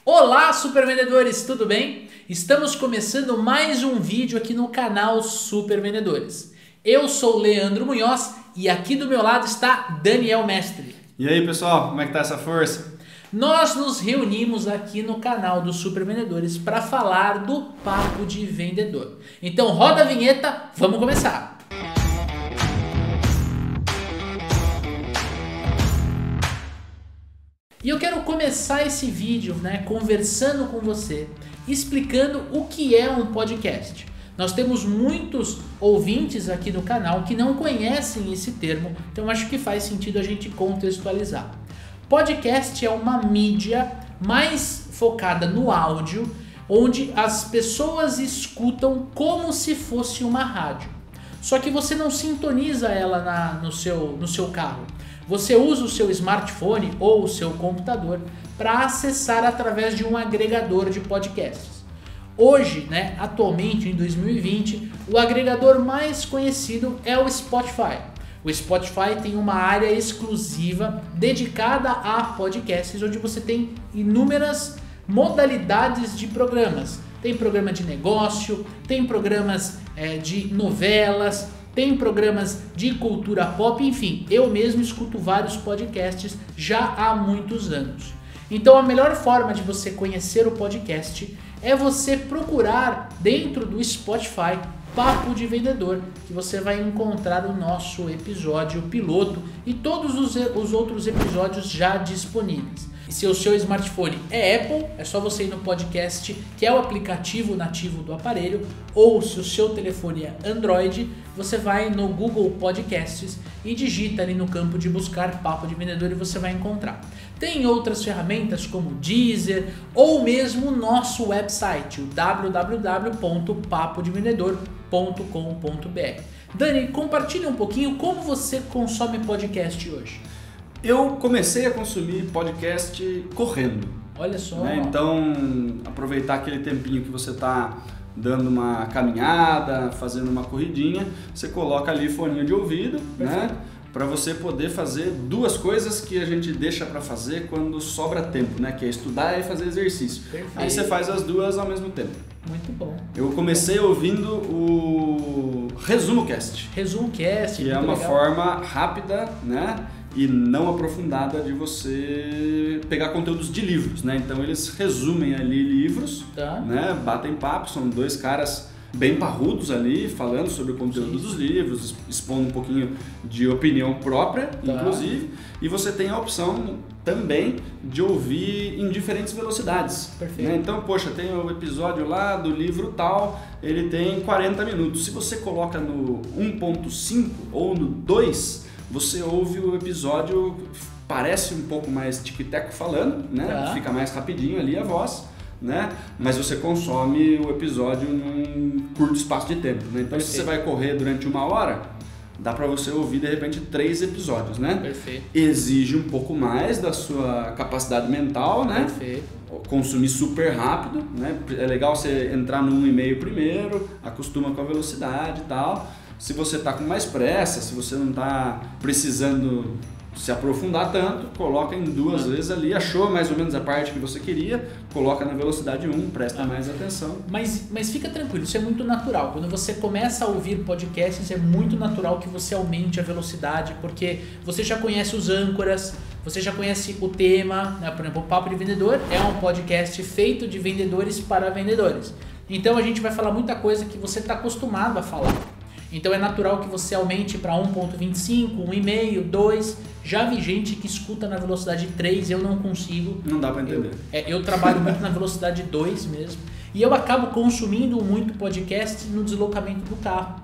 Olá, super vendedores, tudo bem? Estamos começando mais um vídeo aqui no canal Super Vendedores. Eu sou o Leandro Munhoz e aqui do meu lado está Daniel Mestre. E aí, pessoal, como é que tá essa força? Nós nos reunimos aqui no canal dos Super Vendedores para falar do Papo de Vendedor. Então roda a vinheta, vamos começar! E eu quero começar esse vídeo, conversando com você, explicando o que é um podcast. Nós temos muitos ouvintes aqui no canal que não conhecem esse termo, então acho que faz sentido a gente contextualizar. Podcast é uma mídia mais focada no áudio, onde as pessoas escutam como se fosse uma rádio. Só que você não sintoniza ela no seu carro. Você usa o seu smartphone ou o seu computador para acessar através de um agregador de podcasts. Hoje, atualmente em 2020, o agregador mais conhecido é o Spotify. O Spotify tem uma área exclusiva dedicada a podcasts, onde você tem inúmeras modalidades de programas. Tem programa de negócio, tem programas de novelas, tem programas de cultura pop, enfim, eu mesmo escuto vários podcasts já há muitos anos. Então a melhor forma de você conhecer o podcast é você procurar dentro do Spotify Papo de Vendedor, que você vai encontrar o nosso episódio piloto e todos os outros episódios já disponíveis. E se o seu smartphone é Apple, é só você ir no Podcast, que é o aplicativo nativo do aparelho, ou se o seu telefone é Android, você vai no Google Podcasts e digita ali no campo de buscar Papo de Vendedor e você vai encontrar. Tem outras ferramentas como Deezer ou mesmo o nosso website, o www.papodevendedor.com.br. Dani, compartilha um pouquinho como você consome podcast hoje. Eu comecei a consumir podcast correndo. Olha só. Então, aproveitar aquele tempinho que você está dando uma caminhada, fazendo uma corridinha, você coloca ali foninho de ouvido, para você poder fazer duas coisas que a gente deixa para fazer quando sobra tempo, que é estudar e fazer exercício. Perfeito. Aí você faz as duas ao mesmo tempo. Muito bom. Eu comecei ouvindo o Resumo Cast. Resumo Cast, que é uma forma rápida, e não aprofundada de você pegar conteúdos de livros, Então eles resumem ali livros, batem papo, são dois caras bem parrudos ali, falando sobre o conteúdo dos livros, expondo um pouquinho de opinião própria, inclusive, e você tem a opção também de ouvir em diferentes velocidades. Perfeito. Então, tem o episódio lá do livro tal, ele tem 40 minutos. Se você coloca no 1.5 ou no 2, você ouve o episódio, parece um pouco mais tic-tac falando, Fica mais rapidinho ali a voz, Mas você consome o episódio num curto espaço de tempo, Então, Perfeito. Se você vai correr durante 1 hora, dá para você ouvir de repente 3 episódios, Perfeito. Exige um pouco mais da sua capacidade mental, Perfeito. Consumir super rápido, É legal você entrar no 1,5 primeiro, acostuma com a velocidade e tal. Se você está com mais pressa, se você não está precisando se aprofundar tanto, coloca em 2 vezes ali, achou mais ou menos a parte que você queria, coloca na velocidade 1, presta mais atenção. Mas fica tranquilo, isso é muito natural. Quando você começa a ouvir podcasts, é muito natural que você aumente a velocidade, porque você já conhece os âncoras, você já conhece o tema, Por exemplo, o Papo de Vendedor é um podcast feito de vendedores para vendedores. Então a gente vai falar muita coisa que você está acostumado a falar. Então é natural que você aumente para 1.25, 1,5, 2. Já vi gente que escuta na velocidade 3, eu não consigo. Não dá para entender. Eu trabalho muito na velocidade 2 mesmo. E eu acabo consumindo muito podcast no deslocamento do carro.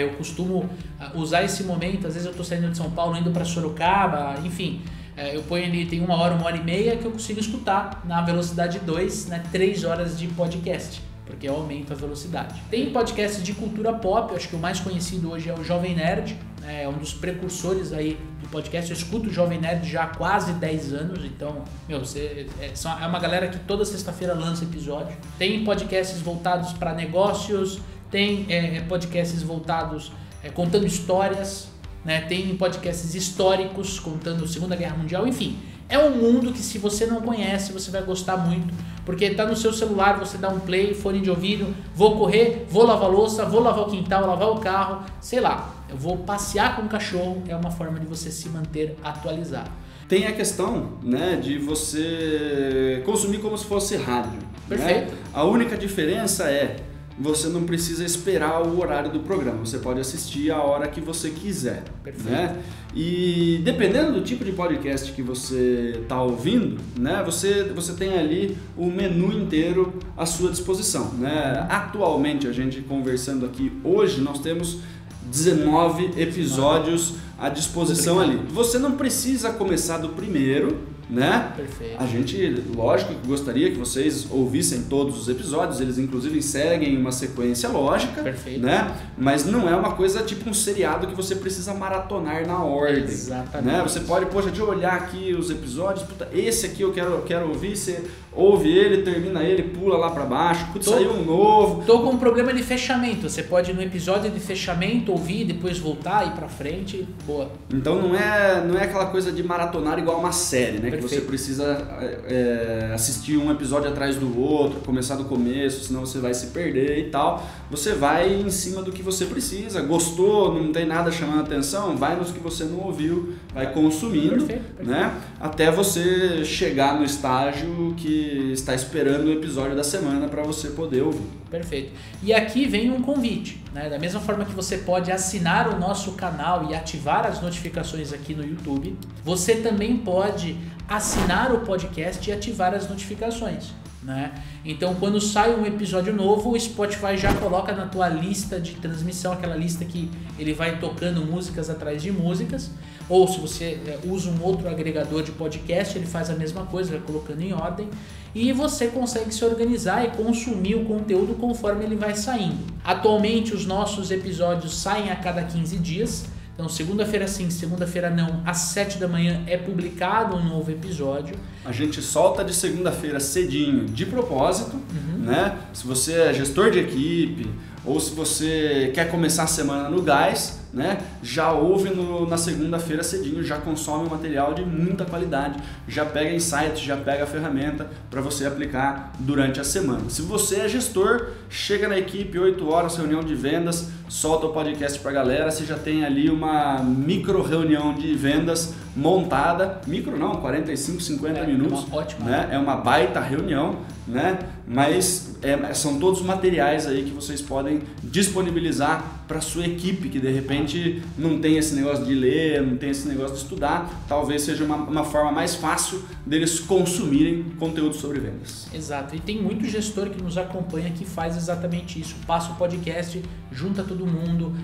Eu costumo usar esse momento, às vezes eu estou saindo de São Paulo, indo para Sorocaba, enfim. Eu ponho ali, tem 1 hora, 1h30 que eu consigo escutar na velocidade 2, 3 horas de podcast. Porque eu aumento a velocidade. Tem podcasts de cultura pop, acho que o mais conhecido hoje é o Jovem Nerd, é um dos precursores aí do podcast. Eu escuto o Jovem Nerd já há quase 10 anos, então, é uma galera que toda sexta-feira lança episódio. Tem podcasts voltados para negócios, tem podcasts voltados contando histórias, tem podcasts históricos contando a Segunda Guerra Mundial, enfim. É um mundo que, se você não conhece, você vai gostar muito, porque tá no seu celular, você dá um play, fone de ouvido, vou correr, vou lavar a louça, vou lavar o quintal, lavar o carro, sei lá, eu vou passear com o cachorro, é uma forma de você se manter atualizado. Tem a questão, né, de você consumir como se fosse rádio. Perfeito. Né? A única diferença é você não precisa esperar o horário do programa, você pode assistir a hora que você quiser. Perfeito. Né? E dependendo do tipo de podcast que você está ouvindo, né, você tem ali o menu inteiro à sua disposição. Né? Atualmente, a gente conversando aqui hoje, nós temos 19 episódios à disposição ali. Você não precisa começar do primeiro, né? Perfeito. A gente, lógico, que gostaria que vocês ouvissem todos os episódios, eles inclusive seguem uma sequência lógica. Perfeito. Né? Mas não é uma coisa tipo um seriado que você precisa maratonar na ordem. Exatamente. Né? Você pode, poxa, de olhar aqui os episódios, puta, esse aqui eu quero ouvir, você ouve ele, termina ele, pula lá pra baixo, putz, saiu um novo. Tô com um problema de fechamento, você pode no episódio de fechamento ouvir, depois voltar, ir pra frente, boa. Então não é aquela coisa de maratonar igual uma série, né? Perfeito. Que você precisa assistir um episódio atrás do outro, começar do começo, senão você vai se perder e tal. Você vai em cima do que você precisa, gostou, não tem nada chamando a atenção, vai nos que você não ouviu, vai consumindo, perfeito. Né? Até você chegar no estágio que está esperando o episódio da semana para você poder ouvir. Perfeito. E aqui vem um convite, né? Da mesma forma que você pode assinar o nosso canal e ativar as notificações aqui no YouTube, você também pode assinar o podcast e ativar as notificações. Né? Então, quando sai um episódio novo, o Spotify já coloca na tua lista de transmissão, aquela lista que ele vai tocando músicas atrás de músicas, ou se você usa um outro agregador de podcast, ele faz a mesma coisa, vai colocando em ordem, e você consegue se organizar e consumir o conteúdo conforme ele vai saindo. Atualmente, os nossos episódios saem a cada 15 dias, então segunda-feira sim, segunda-feira não, às 7 da manhã é publicado um novo episódio. A gente solta de segunda-feira cedinho de propósito, né? Se você é gestor de equipe ou se você quer começar a semana no gás, né? Já ouve na segunda-feira cedinho, já consome um material de muita qualidade, já pega insights, já pega a ferramenta para você aplicar durante a semana. Se você é gestor, chega na equipe, 8 horas, reunião de vendas, solta o podcast para a galera, você já tem ali uma micro reunião de vendas montada, micro não, 45, 50 minutos, É uma ótima, né? É uma baita reunião, né? Mas são todos materiais aí que vocês podem disponibilizar para sua equipe que de repente não tem esse negócio de ler, não tem esse negócio de estudar, talvez seja uma forma mais fácil deles consumirem conteúdo sobre vendas. Exato, e tem muito gestor que nos acompanha que faz exatamente isso, passa o podcast, junta todo mundo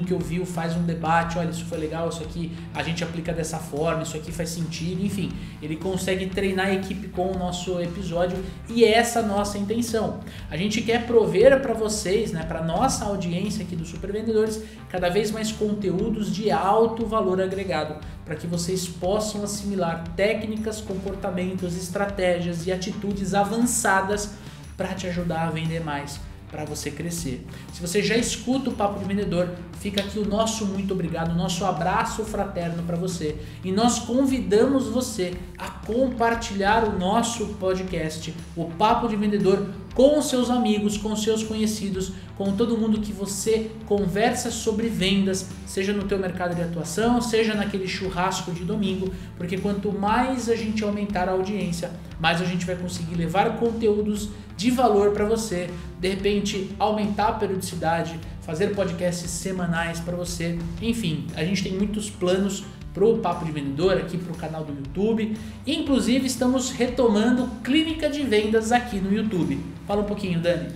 que ouviu faz um debate, olha, isso foi legal, isso aqui a gente aplica dessa forma, isso aqui faz sentido, enfim, ele consegue treinar a equipe com o nosso episódio e é essa a nossa intenção. A gente quer prover para vocês, né, para nossa audiência aqui do Super Vendedores, cada vez mais conteúdos de alto valor agregado, para que vocês possam assimilar técnicas, comportamentos, estratégias e atitudes avançadas para te ajudar a vender mais, para você crescer. Se você já escuta o Papo de Vendedor, fica aqui o nosso muito obrigado, o nosso abraço fraterno para você. E nós convidamos você a compartilhar o nosso podcast, o Papo de Vendedor, com os seus amigos, com os seus conhecidos, com todo mundo que você conversa sobre vendas, seja no teu mercado de atuação, seja naquele churrasco de domingo, porque quanto mais a gente aumentar a audiência, mais a gente vai conseguir levar conteúdos de valor para você, de repente aumentar a periodicidade, fazer podcasts semanais para você, enfim, a gente tem muitos planos pro Papo de Vendedor aqui pro canal do YouTube, inclusive estamos retomando Clínica de Vendas aqui no YouTube. Fala um pouquinho, Dani.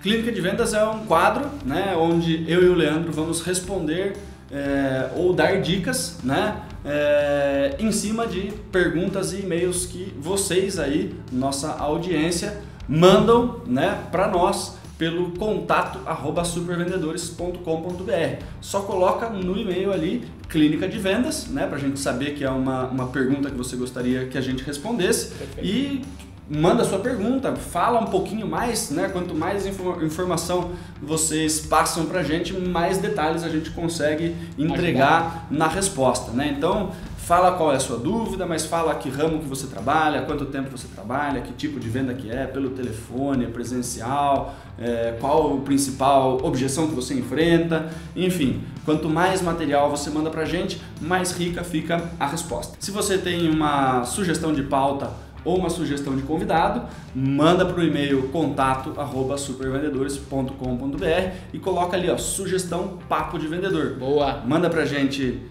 Clínica de Vendas é um quadro, né, onde eu e o Leandro vamos responder ou dar dicas, né, em cima de perguntas e e-mails que vocês aí, nossa audiência, mandam, né, para nós pelo contato@supervendedores.com.br. Só coloca no e-mail ali Clínica de Vendas, né, para a gente saber que é uma pergunta que você gostaria que a gente respondesse. Perfeito. E manda a sua pergunta, fala um pouquinho mais, né? Quanto mais informação vocês passam pra gente, mais detalhes a gente consegue entregar na resposta, né? Então, Fala qual é a sua dúvida, mas fala que ramo que você trabalha, quanto tempo você trabalha, que tipo de venda que é, pelo telefone, presencial, qual a principal objeção que você enfrenta, enfim. Quanto mais material você manda pra gente, mais rica fica a resposta. Se você tem uma sugestão de pauta ou uma sugestão de convidado, manda para o e-mail contato@supervendedores.com.br e coloca ali, ó, sugestão Papo de Vendedor. Boa! Manda pra gente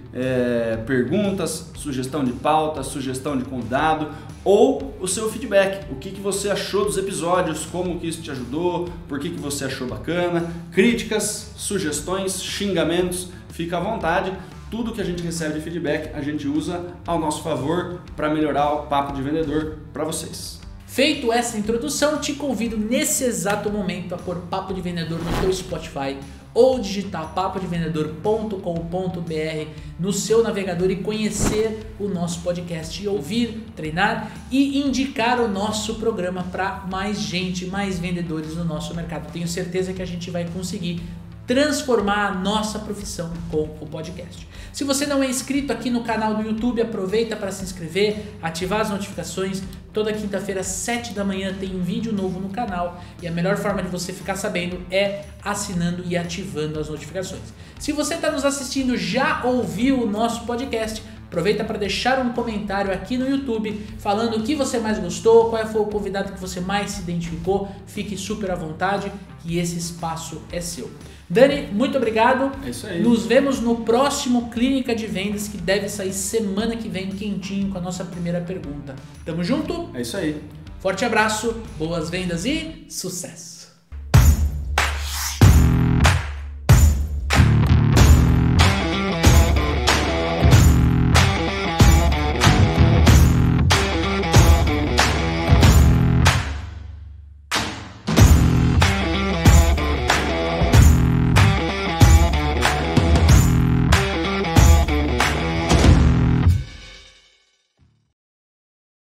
perguntas, sugestão de pauta, sugestão de convidado ou o seu feedback. O que você achou dos episódios, como que isso te ajudou, por que você achou bacana, críticas, sugestões, xingamentos, fica à vontade. Tudo que a gente recebe de feedback, a gente usa ao nosso favor para melhorar o Papo de Vendedor para vocês. Feito essa introdução, te convido nesse exato momento a pôr Papo de Vendedor no teu Spotify ou digitar papodevendedor.com.br no seu navegador e conhecer o nosso podcast, e ouvir, treinar e indicar o nosso programa para mais gente, mais vendedores no nosso mercado. Tenho certeza que a gente vai conseguir transformar a nossa profissão com o podcast. Se você não é inscrito aqui no canal do YouTube, aproveita para se inscrever, ativar as notificações. Toda quinta-feira, às 7 da manhã, tem um vídeo novo no canal e a melhor forma de você ficar sabendo é assinando e ativando as notificações. Se você está nos assistindo, já ouviu o nosso podcast, aproveita para deixar um comentário aqui no YouTube falando o que você mais gostou, qual foi o convidado que você mais se identificou. Fique super à vontade, que esse espaço é seu. Dani, muito obrigado. É isso aí. Nos vemos no próximo Clínica de Vendas, que deve sair semana que vem, quentinho, com a nossa primeira pergunta. Tamo junto? É isso aí. Forte abraço, boas vendas e sucesso!